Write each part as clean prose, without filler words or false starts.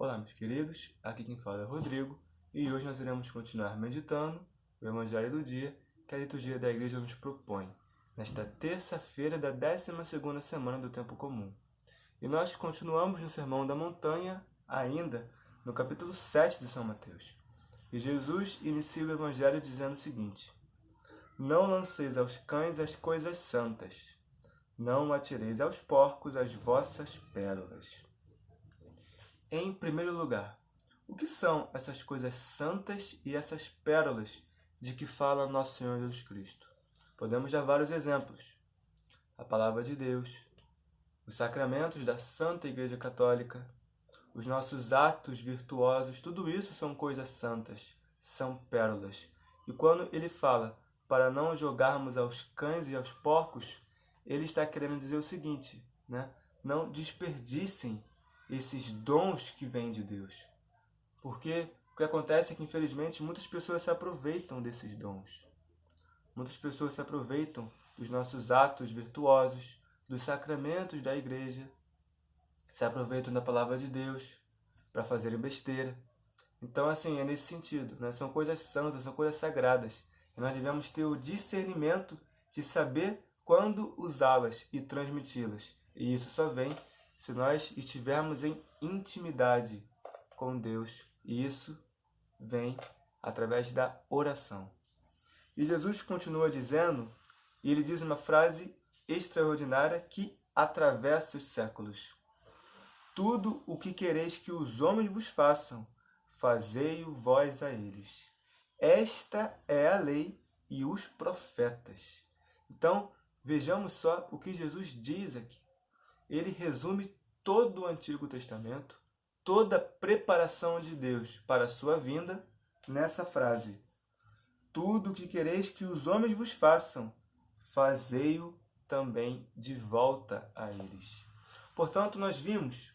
Olá, meus queridos, aqui quem fala é Rodrigo e hoje nós iremos continuar meditando o Evangelho do dia que a liturgia da Igreja nos propõe, nesta terça-feira da 12ª semana do Tempo Comum. E nós continuamos no Sermão da Montanha, ainda no capítulo 7 de São Mateus. E Jesus inicia o Evangelho dizendo o seguinte: Não lanceis aos cães as coisas santas, não atireis aos porcos as vossas pérolas. Em primeiro lugar, o que são essas coisas santas e essas pérolas de que fala nosso Senhor Jesus Cristo? Podemos dar vários exemplos. A Palavra de Deus, os sacramentos da Santa Igreja Católica, os nossos atos virtuosos, tudo isso são coisas santas, são pérolas. E quando ele fala para não jogarmos aos cães e aos porcos, ele está querendo dizer o seguinte, né? Não desperdicem esses dons que vêm de Deus. Porque o que acontece é que, infelizmente, muitas pessoas se aproveitam desses dons. Muitas pessoas se aproveitam dos nossos atos virtuosos, dos sacramentos da igreja, se aproveitam da palavra de Deus para fazerem besteira. Então, assim, é nesse sentido, né? São coisas santas, são coisas sagradas. E nós devemos ter o discernimento de saber quando usá-las e transmiti-las. E isso só vem se nós estivermos em intimidade com Deus. E isso vem através da oração. E Jesus continua dizendo, e ele diz uma frase extraordinária que atravessa os séculos. Tudo o que quereis que os homens vos façam, fazei-o vós a eles. Esta é a lei e os profetas. Então, vejamos só o que Jesus diz aqui. Ele resume todo o Antigo Testamento, toda a preparação de Deus para a sua vinda, nessa frase. Tudo o que quereis que os homens vos façam, fazei-o também de volta a eles. Portanto, nós vimos,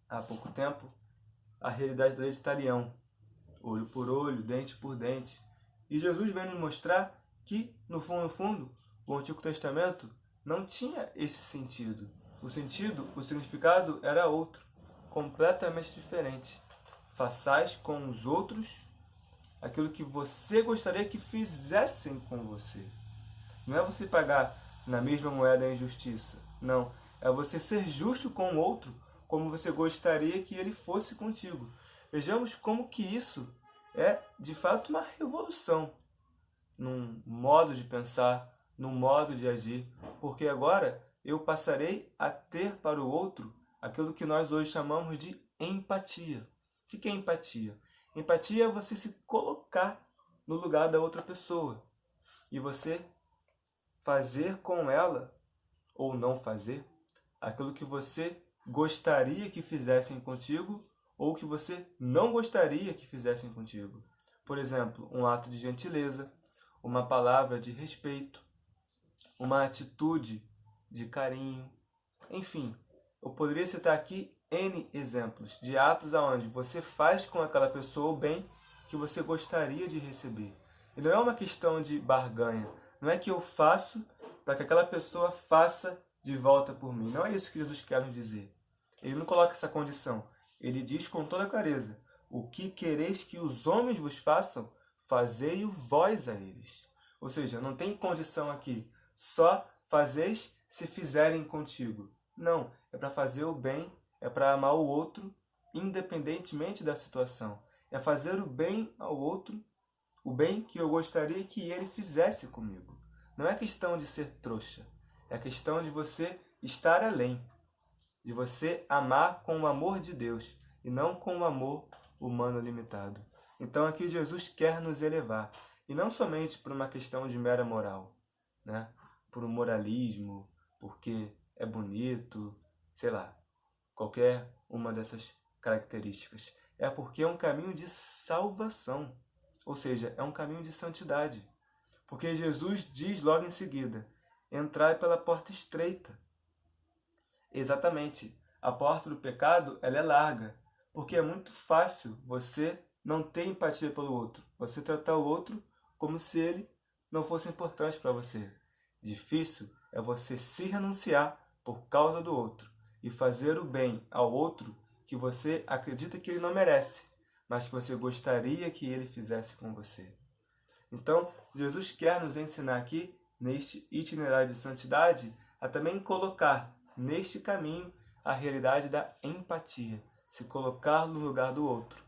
há pouco tempo, a realidade da lei de Talião. Olho por olho, dente por dente. E Jesus vem nos mostrar que, no fundo, o Antigo Testamento não tinha esse sentido. O significado era outro, completamente diferente. Façais com os outros aquilo que você gostaria que fizessem com você. Não é você pagar na mesma moeda a injustiça. Não. É você ser justo com o outro como você gostaria que ele fosse contigo. Vejamos como que isso é, de fato, uma revolução num modo de pensar, num modo de agir, porque agora eu passarei a ter para o outro aquilo que nós hoje chamamos de empatia. O que é empatia? Empatia é você se colocar no lugar da outra pessoa e você fazer com ela, ou não fazer, aquilo que você gostaria que fizessem contigo ou que você não gostaria que fizessem contigo. Por exemplo, um ato de gentileza, uma palavra de respeito, uma atitude de carinho. Enfim, eu poderia citar aqui N exemplos de atos onde você faz com aquela pessoa o bem que você gostaria de receber. E não é uma questão de barganha. Não é que eu faço para que aquela pessoa faça de volta por mim. Não é isso que Jesus quer nos dizer. Ele não coloca essa condição. Ele diz com toda clareza: o que quereis que os homens vos façam, fazei-o vós a eles. Ou seja, não tem condição aqui. Só fazeis se fizerem contigo. Não, é para fazer o bem, é para amar o outro, independentemente da situação. É fazer o bem ao outro, o bem que eu gostaria que ele fizesse comigo. Não é questão de ser trouxa, é questão de você estar além, de você amar com o amor de Deus e não com o amor humano limitado. Então aqui Jesus quer nos elevar, e não somente por uma questão de mera moral, né? Por um moralismo, porque é bonito, sei lá, qualquer uma dessas características. É porque é um caminho de salvação, ou seja, é um caminho de santidade. Porque Jesus diz logo em seguida: entrai pela porta estreita. Exatamente, a porta do pecado ela é larga, porque é muito fácil você não ter empatia pelo outro, você tratar o outro como se ele não fosse importante para você. Difícil é você se renunciar por causa do outro e fazer o bem ao outro que você acredita que ele não merece, mas que você gostaria que ele fizesse com você. Então, Jesus quer nos ensinar aqui, neste itinerário de santidade, a também colocar neste caminho a realidade da empatia, se colocar no lugar do outro,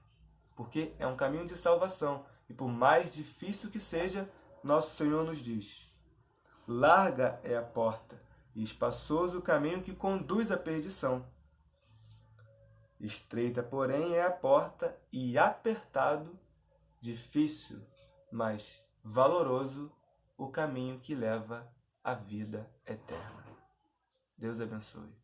porque é um caminho de salvação, e por mais difícil que seja, nosso Senhor nos diz: larga é a porta, e espaçoso o caminho que conduz à perdição. Estreita, porém, é a porta, e apertado, difícil, mas valoroso o caminho que leva à vida eterna. Deus abençoe.